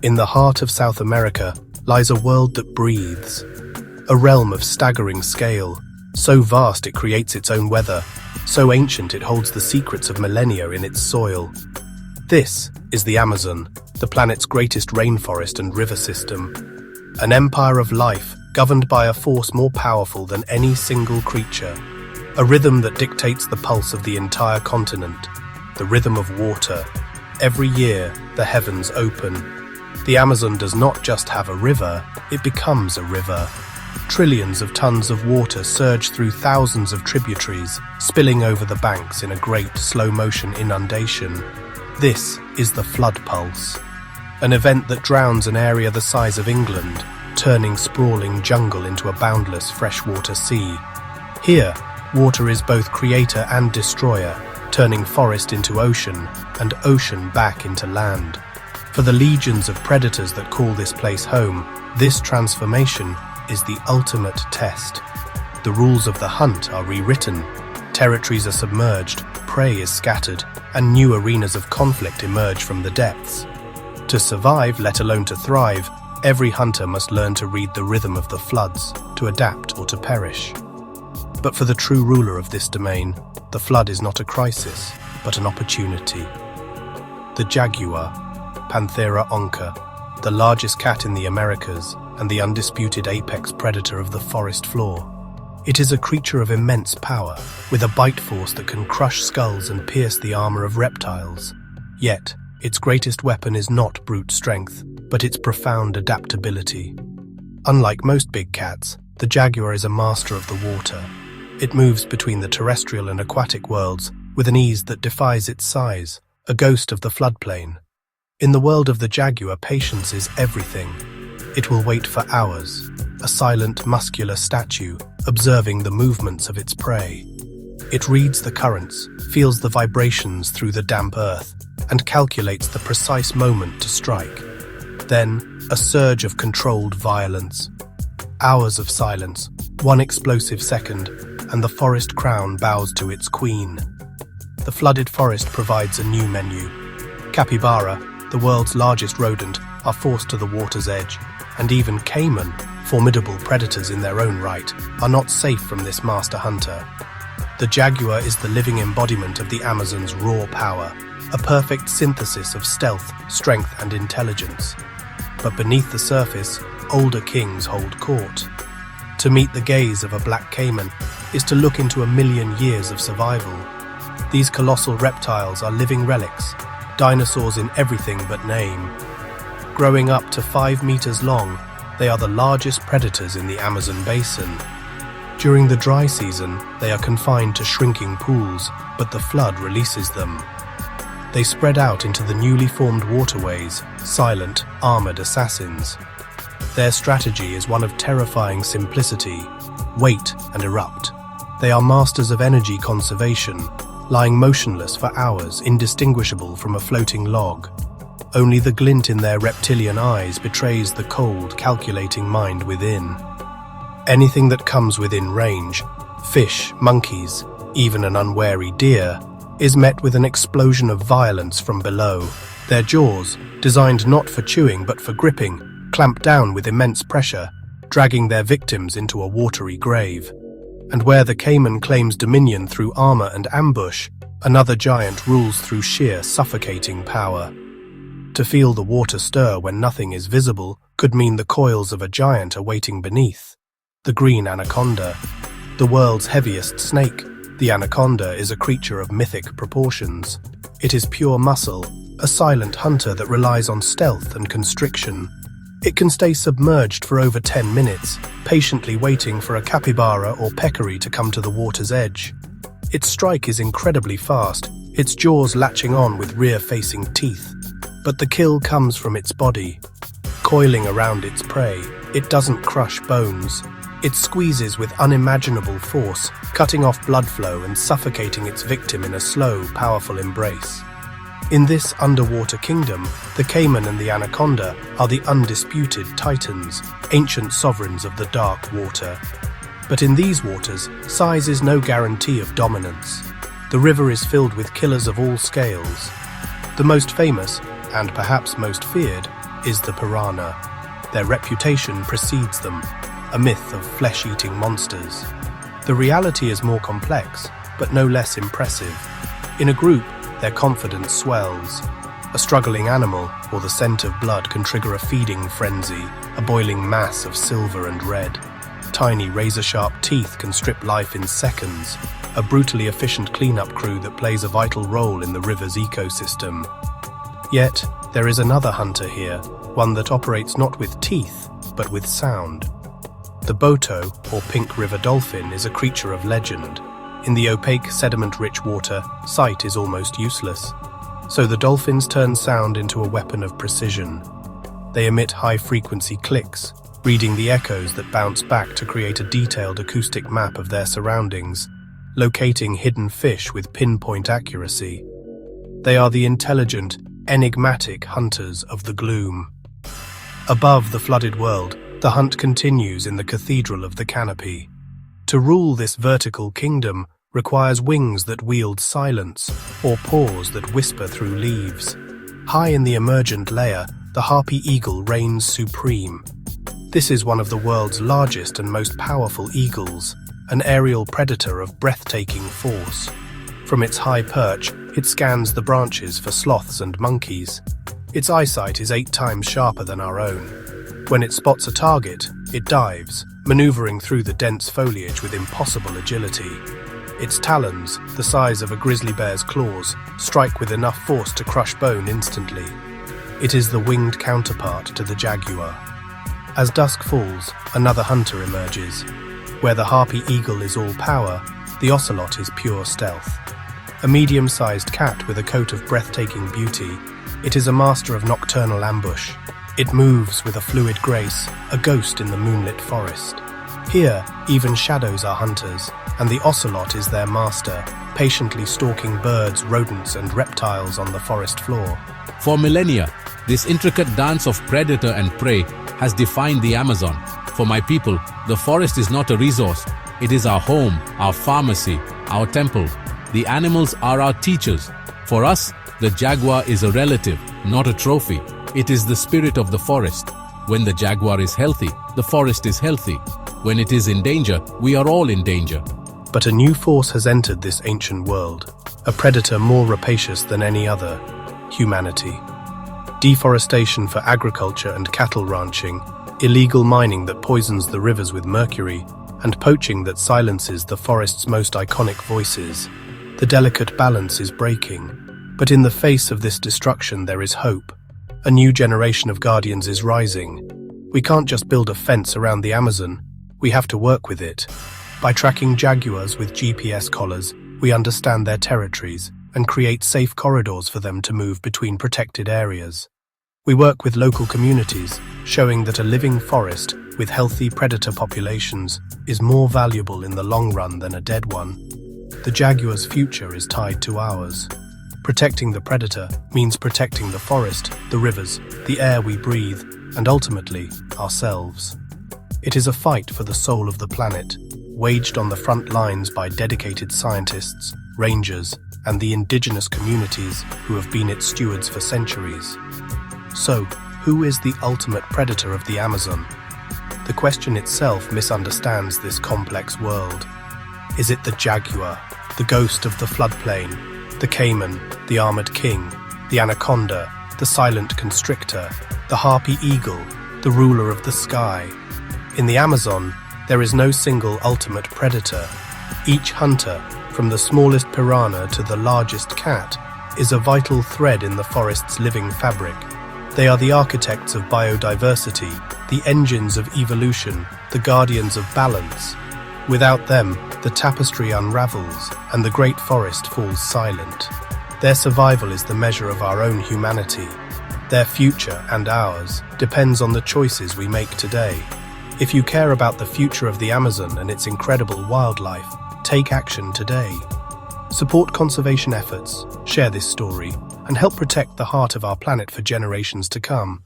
In the heart of South America lies a world that breathes, a realm of staggering scale, so vast it creates its own weather, so ancient it holds the secrets of millennia in its soil. This is the Amazon, the planet's greatest rainforest and river system, an empire of life governed by a force more powerful than any single creature, a rhythm that dictates the pulse of the entire continent, the rhythm of water. Every year, the heavens open. The Amazon does not just have a river, it becomes a river. Trillions of tons of water surge through thousands of tributaries, spilling over the banks in a great slow-motion inundation. This is the flood pulse, an event that drowns an area the size of England, turning sprawling jungle into a boundless freshwater sea. Here, water is both creator and destroyer, turning forest into ocean and ocean back into land. For the legions of predators that call this place home, this transformation is the ultimate test. The rules of the hunt are rewritten, territories are submerged, prey is scattered, and new arenas of conflict emerge from the depths. To survive, let alone to thrive, every hunter must learn to read the rhythm of the floods, to adapt or to perish. But for the true ruler of this domain, the flood is not a crisis, but an opportunity. The jaguar, Panthera onca, the largest cat in the Americas and the undisputed apex predator of the forest floor. It is a creature of immense power, with a bite force that can crush skulls and pierce the armor of reptiles. Yet, its greatest weapon is not brute strength, but its profound adaptability. Unlike most big cats, the jaguar is a master of the water. It moves between the terrestrial and aquatic worlds with an ease that defies its size, a ghost of the floodplain. In the world of the jaguar, patience is everything. It will wait for hours, a silent, muscular statue, observing the movements of its prey. It reads the currents, feels the vibrations through the damp earth, and calculates the precise moment to strike. Then, a surge of controlled violence. Hours of silence, one explosive second, and the forest crown bows to its queen. The flooded forest provides a new menu. Capybara, the world's largest rodent, are forced to the water's edge, and even caiman, formidable predators in their own right, are not safe from this master hunter. The jaguar is the living embodiment of the Amazon's raw power, a perfect synthesis of stealth, strength, and intelligence. But beneath the surface, older kings hold court. To meet the gaze of a black caiman is to look into a million years of survival. These colossal reptiles are living relics, dinosaurs in everything but name. Growing up to 5 meters long, they are the largest predators in the Amazon basin. During the dry season, they are confined to shrinking pools, but the flood releases them. They spread out into the newly formed waterways, silent, armored assassins. Their strategy is one of terrifying simplicity: wait and erupt. They are masters of energy conservation, lying motionless for hours, indistinguishable from a floating log. Only the glint in their reptilian eyes betrays the cold, calculating mind within. Anything that comes within range, fish, monkeys, even an unwary deer, is met with an explosion of violence from below. Their jaws, designed not for chewing but for gripping, clamp down with immense pressure, dragging their victims into a watery grave. And where the caiman claims dominion through armor and ambush, another giant rules through sheer suffocating power. To feel the water stir when nothing is visible could mean the coils of a giant are waiting beneath. The green anaconda, the world's heaviest snake. The anaconda is a creature of mythic proportions. It is pure muscle, a silent hunter that relies on stealth and constriction. It can stay submerged for over 10 minutes, patiently waiting for a capybara or peccary to come to the water's edge. Its strike is incredibly fast, its jaws latching on with rear-facing teeth. But the kill comes from its body. Coiling around its prey, it doesn't crush bones. It squeezes with unimaginable force, cutting off blood flow and suffocating its victim in a slow, powerful embrace. In this underwater kingdom, the caiman and the anaconda are the undisputed titans, ancient sovereigns of the dark water. But in these waters, size is no guarantee of dominance. The river is filled with killers of all scales. The most famous, and perhaps most feared, is the piranha. Their reputation precedes them, a myth of flesh-eating monsters. The reality is more complex, but no less impressive. In a group, their confidence swells. A struggling animal or the scent of blood can trigger a feeding frenzy, a boiling mass of silver and red. Tiny razor-sharp teeth can strip life in seconds, a brutally efficient cleanup crew that plays a vital role in the river's ecosystem. Yet, there is another hunter here, one that operates not with teeth, but with sound. The boto, or pink river dolphin, is a creature of legend. In the opaque, sediment-rich water, sight is almost useless. So the dolphins turn sound into a weapon of precision. They emit high-frequency clicks, reading the echoes that bounce back to create a detailed acoustic map of their surroundings, locating hidden fish with pinpoint accuracy. They are the intelligent, enigmatic hunters of the gloom. Above the flooded world, the hunt continues in the Cathedral of the Canopy. To rule this vertical kingdom requires wings that wield silence, or paws that whisper through leaves. High in the emergent layer, the harpy eagle reigns supreme. This is one of the world's largest and most powerful eagles, an aerial predator of breathtaking force. From its high perch, it scans the branches for sloths and monkeys. Its eyesight is 8 times sharper than our own. When it spots a target, it dives, maneuvering through the dense foliage with impossible agility. Its talons, the size of a grizzly bear's claws, strike with enough force to crush bone instantly. It is the winged counterpart to the jaguar. As dusk falls, another hunter emerges. Where the harpy eagle is all power, the ocelot is pure stealth. A medium-sized cat with a coat of breathtaking beauty, it is a master of nocturnal ambush. It moves with a fluid grace, a ghost in the moonlit forest. Here, even shadows are hunters, and the ocelot is their master, patiently stalking birds, rodents, and reptiles on the forest floor. For millennia, this intricate dance of predator and prey has defined the Amazon. For my people, the forest is not a resource. It is our home, our pharmacy, our temple. The animals are our teachers. For us, the jaguar is a relative, not a trophy. It is the spirit of the forest. When the jaguar is healthy, the forest is healthy. When it is in danger, we are all in danger. But a new force has entered this ancient world, a predator more rapacious than any other: humanity. Deforestation for agriculture and cattle ranching, illegal mining that poisons the rivers with mercury, and poaching that silences the forest's most iconic voices. The delicate balance is breaking, but in the face of this destruction there is hope. A new generation of guardians is rising. We can't just build a fence around the Amazon, we have to work with it. By tracking jaguars with GPS collars, we understand their territories and create safe corridors for them to move between protected areas. We work with local communities, showing that a living forest with healthy predator populations is more valuable in the long run than a dead one. The jaguar's future is tied to ours. Protecting the predator means protecting the forest, the rivers, the air we breathe, and ultimately, ourselves. It is a fight for the soul of the planet, waged on the front lines by dedicated scientists, rangers, and the indigenous communities who have been its stewards for centuries. So, who is the ultimate predator of the Amazon? The question itself misunderstands this complex world. Is it the jaguar, the ghost of the floodplain, the caiman, the armored king, the anaconda, the silent constrictor, the harpy eagle, the ruler of the sky? In the Amazon, there is no single ultimate predator. Each hunter, from the smallest piranha to the largest cat, is a vital thread in the forest's living fabric. They are the architects of biodiversity, the engines of evolution, the guardians of balance. Without them, the tapestry unravels and the great forest falls silent. Their survival is the measure of our own humanity. Their future and ours depends on the choices we make today. If you care about the future of the Amazon and its incredible wildlife, take action today. Support conservation efforts, share this story, and help protect the heart of our planet for generations to come.